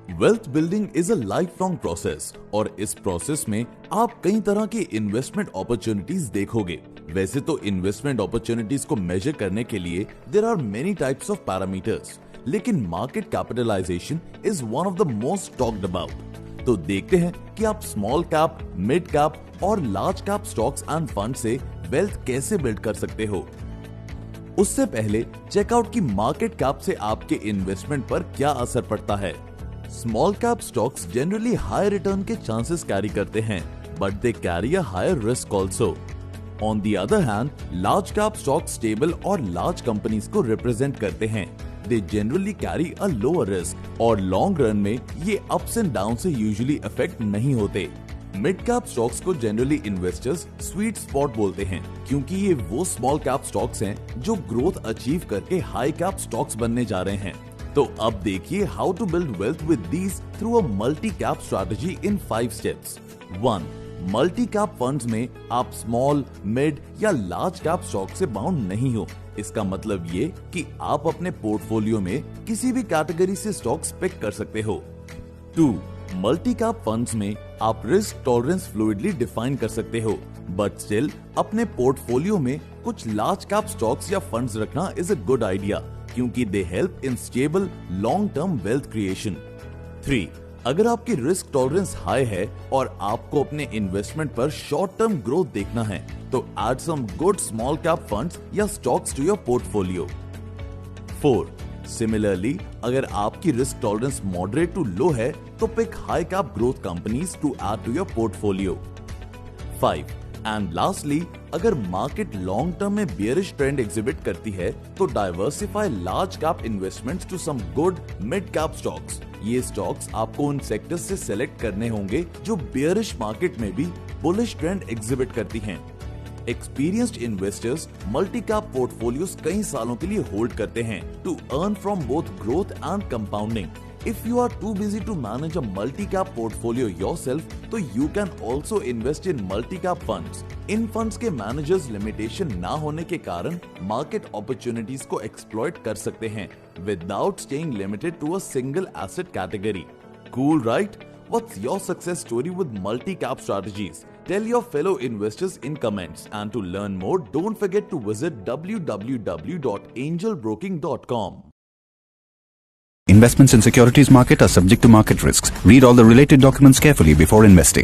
Wealth building is a life long process और इस process में आप कई तरह की इन्वेस्टमेंट अपॉर्चुनिटीज देखोगे। वैसे तो इन्वेस्टमेंट अपॉर्चुनिटीज को मेजर करने के लिए there are many types of parameters, लेकिन market capitalisation is one of the most talked about. तो देखते हैं कि आप स्मॉल कैप, मिड कैप और large cap stocks and fund से वेल्थ कैसे बिल्ड कर सकते हो। उससे पहले चेकआउट की मार्केट कैप से आपके इन्वेस्टमेंट पर क्या असर पड़ता है। Small cap stocks generally high return के चांसेस कैरी करते हैं, but they carry a higher risk also. On the other hand, large cap stocks stable और लार्ज कंपनीज को रिप्रेजेंट करते हैं। They generally carry a lower risk और long run में ये अप्स एंड डाउन से यूजुअली अफेक्ट नहीं होते। मिड कैप स्टॉक्स को जनरली इन्वेस्टर्स स्वीट स्पॉट बोलते हैं, क्योंकि ये वो स्मॉल कैप स्टॉक्स हैं जो ग्रोथ अचीव करके हाई कैप स्टॉक्स बनने जा रहे हैं। तो अब देखिए how to build wealth with these through a multi cap strategy in 5 स्टेप्स। 1. मल्टी कैप फंड्स में आप स्मॉल, मिड या लार्ज कैप स्टॉक से बाउंड नहीं हो। इसका मतलब ये कि आप अपने पोर्टफोलियो में किसी भी कैटेगरी से स्टॉक्स पिक कर सकते हो। 2. मल्टी कैप फंड्स में आप रिस्क टॉलरेंस फ्लूइडली डिफाइन कर सकते हो, बट स्टिल अपने पोर्टफोलियो में कुछ लार्ज कैप स्टॉक्स या फंड्स रखना इज अ गुड आइडिया, क्योंकि they help in stable long term wealth creation. 3. अगर आपकी रिस्क टॉलरेंस हाई है और आपको अपने इन्वेस्टमेंट पर शॉर्ट टर्म ग्रोथ देखना है, तो add some good small cap funds या stocks to your portfolio. 4. Similarly, अगर आपकी risk tolerance moderate to low है, तो pick high cap growth companies to add to your portfolio. 5. And lastly, अगर market long term में bearish trend exhibit करती है, तो diversify large cap investments to some good mid cap stocks. ये stocks आपको उन सेक्टर्स से सेलेक्ट करने होंगे जो बेयरिश मार्केट में भी बुलिश ट्रेंड एग्जिबिट करती हैं। Experienced investors multi cap portfolios कई सालों के लिए होल्ड करते हैं to earn from both growth and compounding. If you are too busy to manage a multi-cap portfolio yourself, तो you can also invest in multi-cap funds. In funds के managers limitation ना होने के कारण market opportunities को exploit कर सकते हैं without staying limited to a single asset category. Cool, right? What's your success story with multi-cap strategies? Tell your fellow investors in comments. And to learn more, don't forget to visit www.angelbroking.com. Investments in securities market are subject to market risks. Read all the related documents carefully before investing.